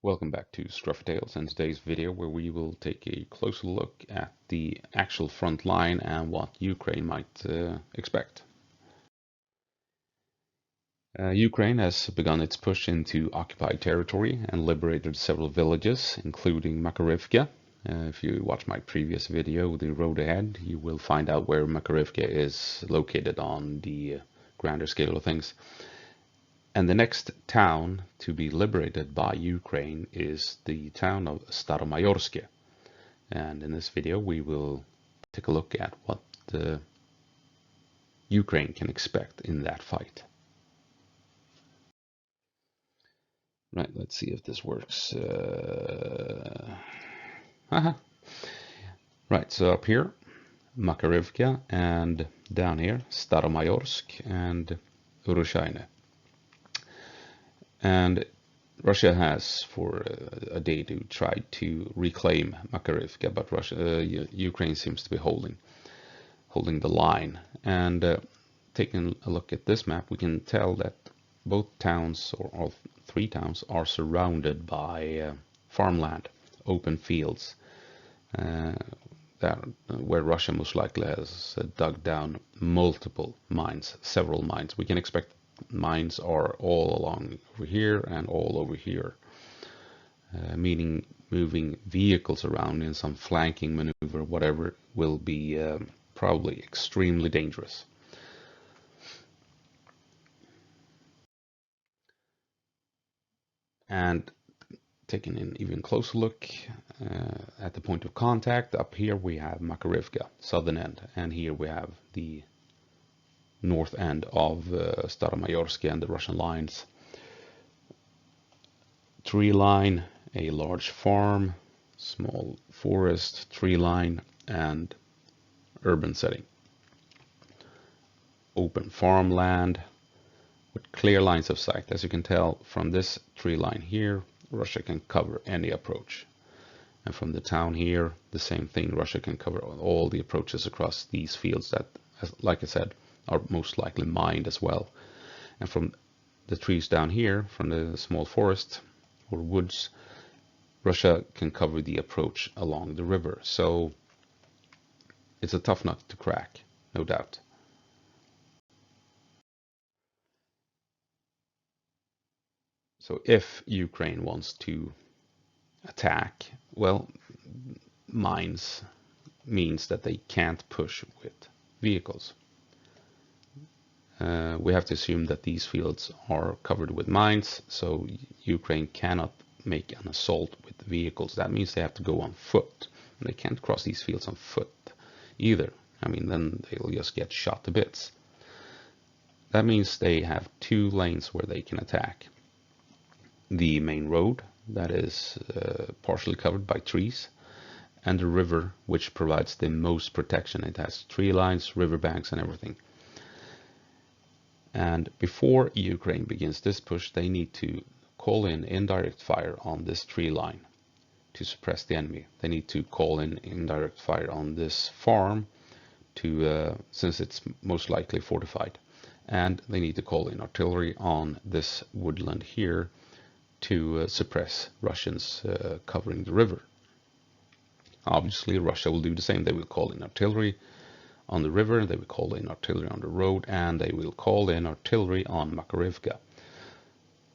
Welcome back to Scruffy Tales and today's video where we will take a closer look at the actual front line and what Ukraine might expect. Ukraine has begun its push into occupied territory and liberated several villages, including Makarivka. If you watch my previous video, The Road Ahead, you will find out where Makarivka is located on the grander scale of things. And the next town to be liberated by Ukraine is the town of Staromaiorske. And in this video we will take a look at what Ukraine can expect in that fight. Right, let's see if this works. Right, so up here, Makarivka, and down here, Staromaiorsk and Urushaine. And Russia has for a day to try to reclaim Makarivka, but Ukraine seems to be holding the line. And taking a look at this map, we can tell that both towns, or all three towns, are surrounded by farmland, open fields, where Russia most likely has dug down multiple mines, several mines. We can expect mines are all along over here and all over here, meaning moving vehicles around in some flanking maneuver, whatever, will be probably extremely dangerous. And taking an even closer look at the point of contact, up here we have Makarivka, southern end, and here we have the north end of Staromaiorske and the Russian lines. Tree line, a large farm, small forest, tree line, and urban setting. Open farmland with clear lines of sight. As you can tell from this tree line here, Russia can cover any approach. And from the town here, the same thing, Russia can cover all the approaches across these fields that, like I said, are most likely mined as well. And from the trees down here, from the small forest or woods, Russia can cover the approach along the river. So it's a tough nut to crack, no doubt. So if Ukraine wants to attack, well, mines means that they can't push with vehicles. We have to assume that these fields are covered with mines, so Ukraine cannot make an assault with vehicles. That means they have to go on foot. And they can't cross these fields on foot either. I mean, then they'll just get shot to bits. That means they have two lanes where they can attack. The main road, that is partially covered by trees, and the river, which provides the most protection. It has tree lines, riverbanks, and everything. And before Ukraine begins this push, they need to call in indirect fire on this tree line to suppress the enemy. They need to call in indirect fire on this farm since it's most likely fortified. And they need to call in artillery on this woodland here to suppress Russians covering the river. Obviously, Russia will do the same. They will call in artillery on the river, they will call in artillery on the road, and they will call in artillery on Makarivka.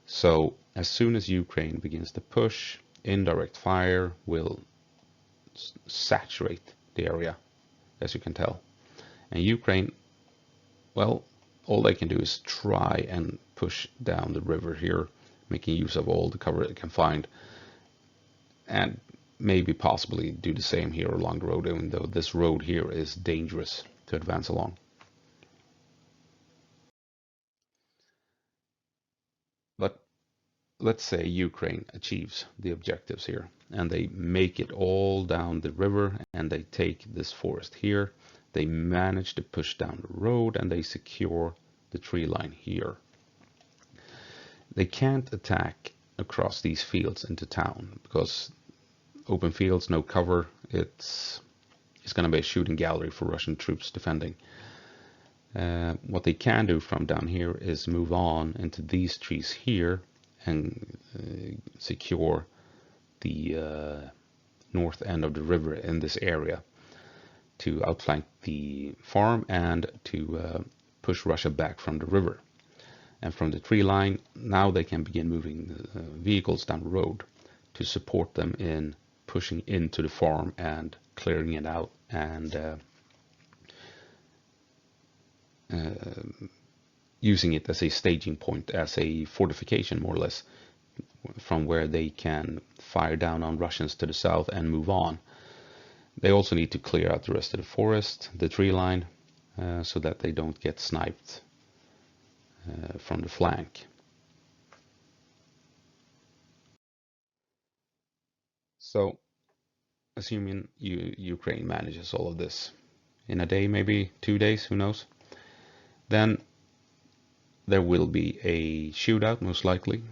So as soon as Ukraine begins to push, indirect fire will saturate the area, as you can tell. And Ukraine, well, all they can do is try and push down the river here, making use of all the cover they can find, and maybe possibly do the same here along the road, even though this road here is dangerous to advance along. But let's say Ukraine achieves the objectives here and they make it all down the river and they take this forest here. They manage to push down the road and they secure the tree line here. They can't attack across these fields into town because open fields, no cover, it's going to be a shooting gallery for Russian troops defending. What they can do from down here is move on into these trees here and secure the north end of the river in this area to outflank the farm and to push Russia back from the river. And from the tree line, now they can begin moving vehicles down the road to support them in pushing into the farm and clearing it out and using it as a staging point, as a fortification more or less, from where they can fire down on Russians to the south and move on. They also need to clear out the rest of the forest, the tree line, so that they don't get sniped from the flank. So, assuming Ukraine manages all of this in a day, maybe 2 days, who knows, then there will be a shootout, most likely,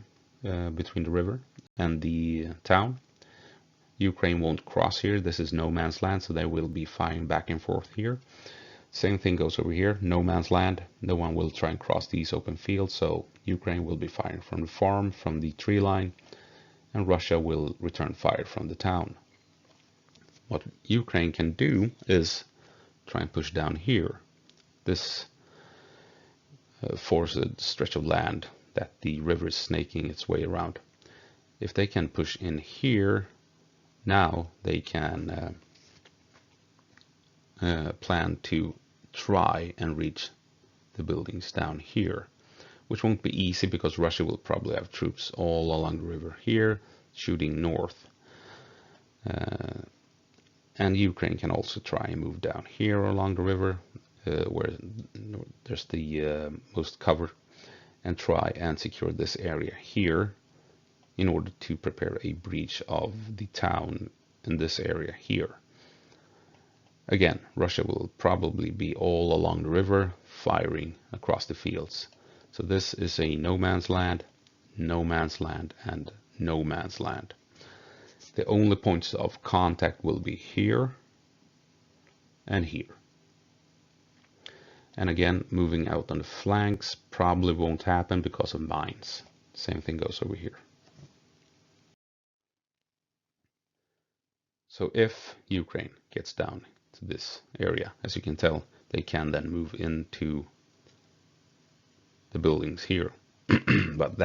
between the river and the town. Ukraine won't cross here. This is no man's land, so they will be firing back and forth here. Same thing goes over here, no man's land. No one will try and cross these open fields, so Ukraine will be firing from the farm, from the tree line, and Russia will return fire from the town. What Ukraine can do is try and push down here, this forested stretch of land that the river is snaking its way around. If they can push in here, now they can plan to try and reach the buildings down here, which won't be easy because Russia will probably have troops all along the river here shooting north. And Ukraine can also try and move down here along the river where there's the most cover, and try and secure this area here in order to prepare a breach of the town in this area here. Again, Russia will probably be all along the river firing across the fields. So this is a no man's land, no man's land, and no man's land. The only points of contact will be here and here. And again, moving out on the flanks probably won't happen because of mines. Same thing goes over here. So if Ukraine gets down to this area, as you can tell, they can then move into the buildings here. But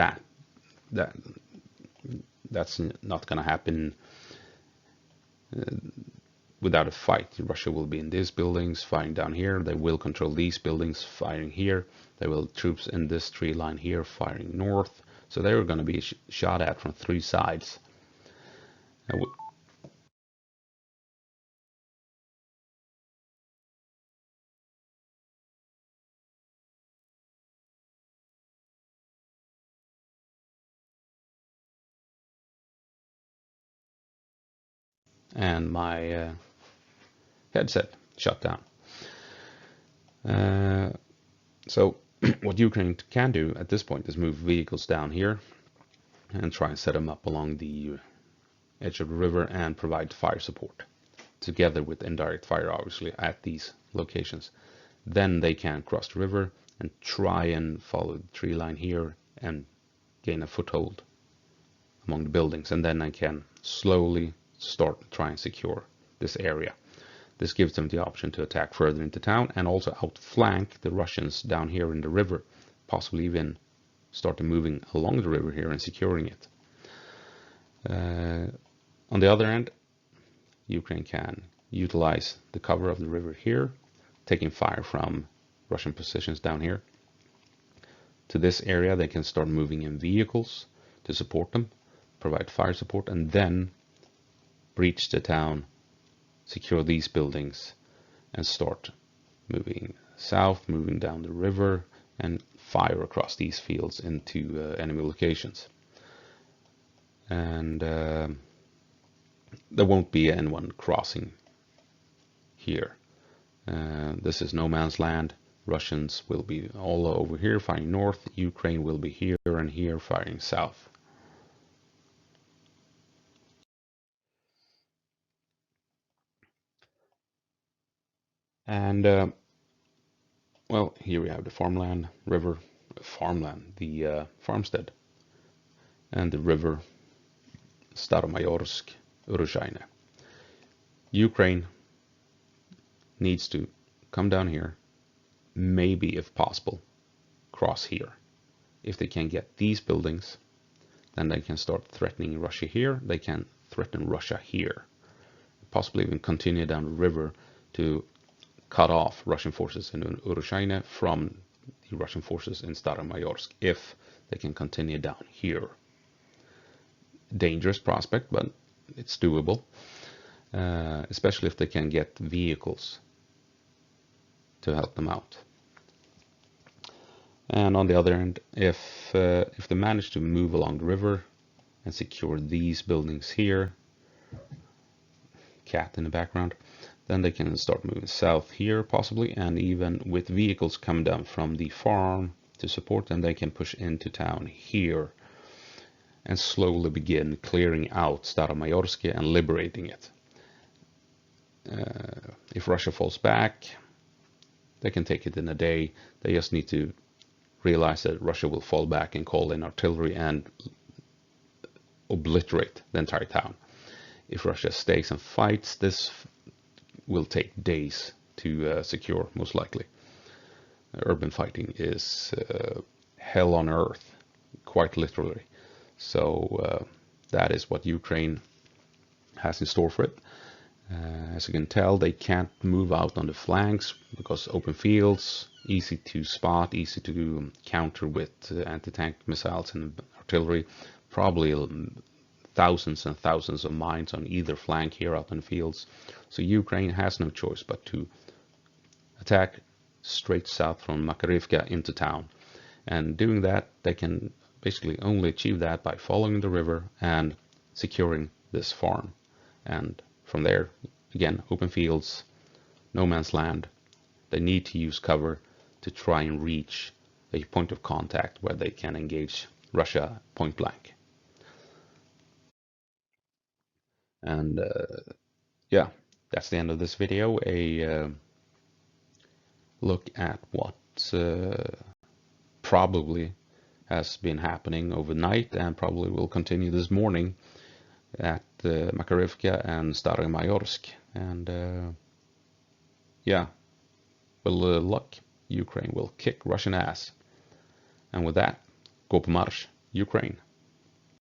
that's not going to happen without a fight. Russia will be in these buildings, firing down here. They will control these buildings, firing here. They will troops in this tree line here, firing north. So they are going to be shot at from 3 sides. And my headset shut down. So what Ukraine can do at this point is move vehicles down here and try and set them up along the edge of the river and provide fire support, together with indirect fire, obviously, at these locations. Then they can cross the river and try and follow the tree line here and gain a foothold among the buildings. And then they can slowly start trying to secure this area. This gives them the option to attack further into town and also outflank the Russians down here in the river, possibly even start moving along the river here and securing it. On the other end, Ukraine can utilize the cover of the river here, taking fire from Russian positions down here. To this area, they can start moving in vehicles to support them, provide fire support, and then breach the town, secure these buildings, and start moving south, moving down the river, and fire across these fields into enemy locations. And there won't be anyone crossing here. This is no man's land. Russians will be all over here firing north. Ukraine will be here and here firing south. And well, here we have the farmland, river, farmland, the farmstead, and the river Staromaiorske, Ukraine. Ukraine needs to come down here, maybe if possible, cross here. If they can get these buildings, then they can start threatening Russia here. They can threaten Russia here. Possibly even continue down the river to cut off Russian forces in Ukraine from the Russian forces in Staromaiorske, if they can continue down here. Dangerous prospect, but it's doable, especially if they can get vehicles to help them out. And on the other end, if they manage to move along the river and secure these buildings here, cat in the background, then they can start moving south here possibly, and even with vehicles come down from the farm to support them, they can push into town here and slowly begin clearing out Staromaiorske and liberating it. If Russia falls back, they can take it in a day. They just need to realize that Russia will fall back and call in artillery and obliterate the entire town. If Russia stays and fights, this will take days to secure, most likely. Urban fighting is hell on earth, quite literally. So that is what Ukraine has in store for it. As you can tell, they can't move out on the flanks because open fields, easy to spot, easy to counter with anti-tank missiles and artillery. Probably thousands and thousands of mines on either flank here out in the fields. So Ukraine has no choice but to attack straight south from Makarivka into town. And doing that, they can basically only achieve that by following the river and securing this farm. And from there, again, open fields, no man's land. They need to use cover to try and reach a point of contact where they can engage Russia point blank. And yeah, that's the end of this video. A look at what probably has been happening overnight and probably will continue this morning at Makarivka and Staromaiorske. And yeah, with a little luck, Ukraine will kick Russian ass. And with that, go på marsch, Ukraine.